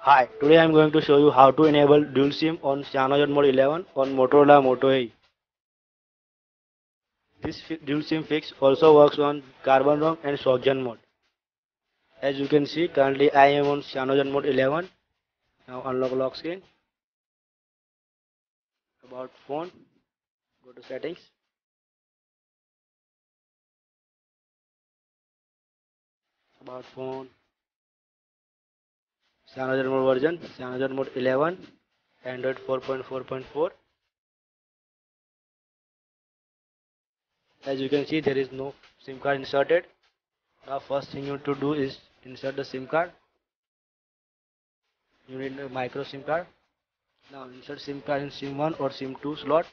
Hi, today I am going to show you how to enable dual SIM on Cyanogen Mode 11 on Motorola Moto E. This dual SIM fix also works on Carbon ROM and SoCGen mode. As you can see, currently I am on Cyanogen Mode 11. Now unlock lock screen. About phone, go to settings. About phone, Cyanogen Mode version, Cyanogen Mode 11, Android 4.4.4. As you can see, there is no SIM card inserted. Now first thing you need to do is insert the SIM card. You need a micro SIM card. Now insert SIM card in SIM 1 or SIM 2 slot.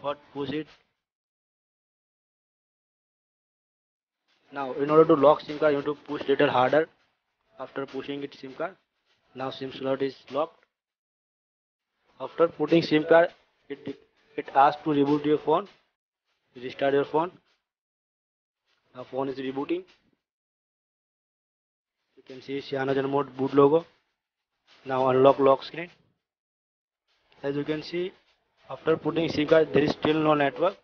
First push it. Now in order to lock SIM card, you need to push little harder. After pushing it SIM card, now SIM slot is locked. After putting SIM card, it asks to reboot your phone. Restart your phone. Now phone is rebooting. You can see Cyanogen Mode boot logo. Now unlock lock screen. As you can see, after putting SIM card, there is still no network.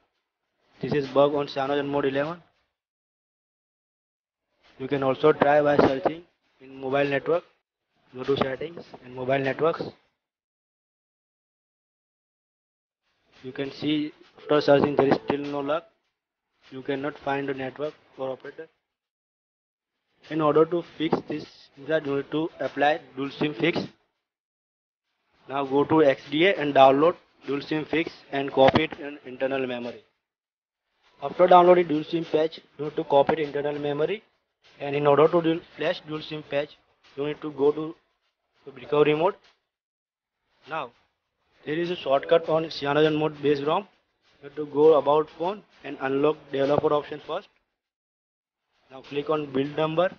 This is bug on Cyanogen Mode 11. You can also try by searching in mobile network. Go to settings and mobile networks. You can see after searching there is still no luck. You cannot find a network for operator. In order to fix this, you need to apply dual SIM fix. Now go to XDA and download dual SIM fix and copy it in internal memory. After downloading dual SIM patch, you need to copy it internal memory. And in order to flash dual SIM patch, you need to go to recovery mode. Now there is a shortcut on Cyanogen Mode base ROM. You have to go about phone and unlock developer options first. Now click on build number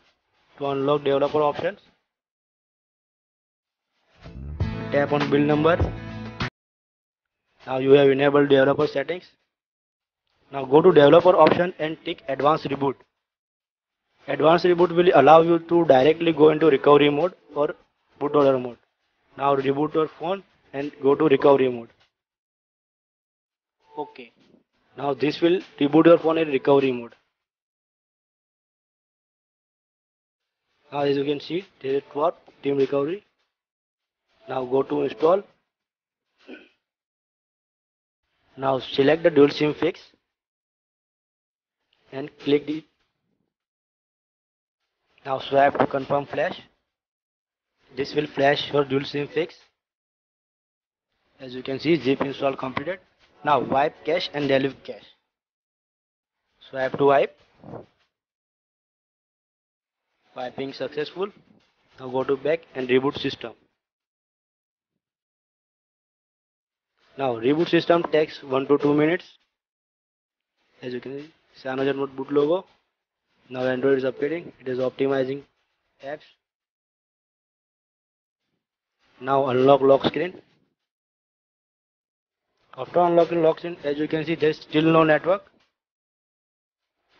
to unlock developer options. Tap on build number. Now you have enabled developer settings. Now go to developer option and tick advanced reboot. Advanced reboot will allow you to directly go into recovery mode or bootloader mode. Now reboot your phone and go to recovery mode. Okay. Now this will reboot your phone in recovery mode. Now as you can see, there is what team recovery. Now go to install. Now select the dual SIM fix and click the. Now swipe to confirm flash. This will flash your dual SIM fix. As you can see, zip install completed. Now wipe cache and delete cache. Swipe to wipe. Wiping successful. Now go to back and reboot system. Now reboot system takes 1 to 2 minutes. As you can see, Cyanogen Mode boot logo. Now Android is updating. It is optimizing apps. Now unlock lock screen. After unlocking lock screen, as you can see, there is still no network.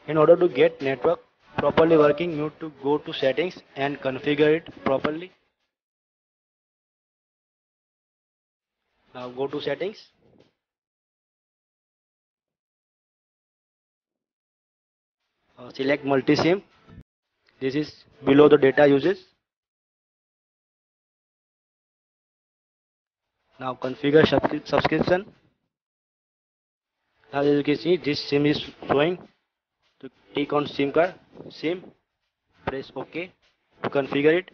In order to get network properly working, you need to go to settings and configure it properly. Now go to settings. Select multi-SIM. This is below the data uses. Now configure subscription. Now as you can see, this SIM is showing. To click on SIM card, SIM, press OK to configure it.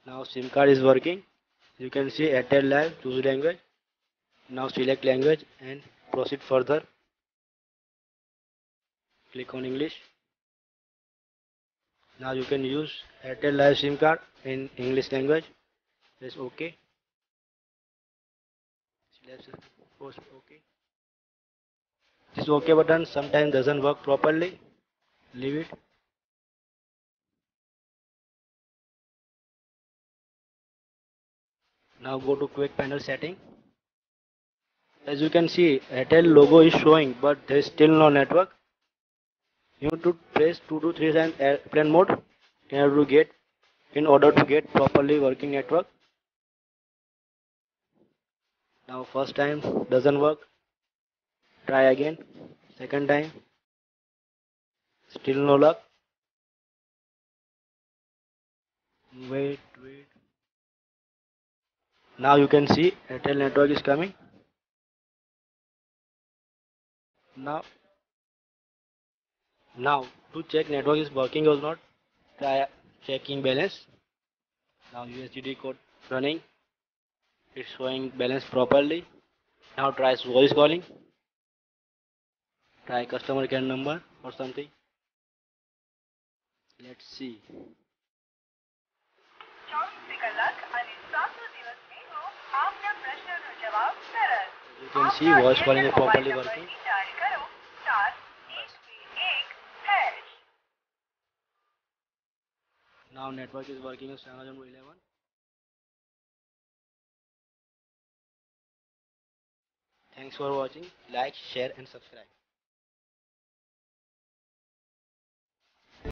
Now SIM card is working. You can see Airtel Live, choose language. Now select language and proceed further. Click on English. Now you can use Airtel Live SIM card in English language. Press OK. Press OK. This OK button sometimes doesn't work properly. Leave it. Now go to quick panel setting. As you can see, Airtel logo is showing, but there is still no network. You need to press 2 to 3 times airplane mode in order to get properly working network. Now first time doesn't work, try again. Second time, still no luck. Wait. Now you can see Airtel network is coming. Now, now to check network is working or not, try checking balance. Now USDD code running. It's showing balance properly. Now try voice calling. Try customer care number or something. Let's see. You can see voice calling is properly working. Now network is working on 711. Thanks for watching. Like, share and subscribe.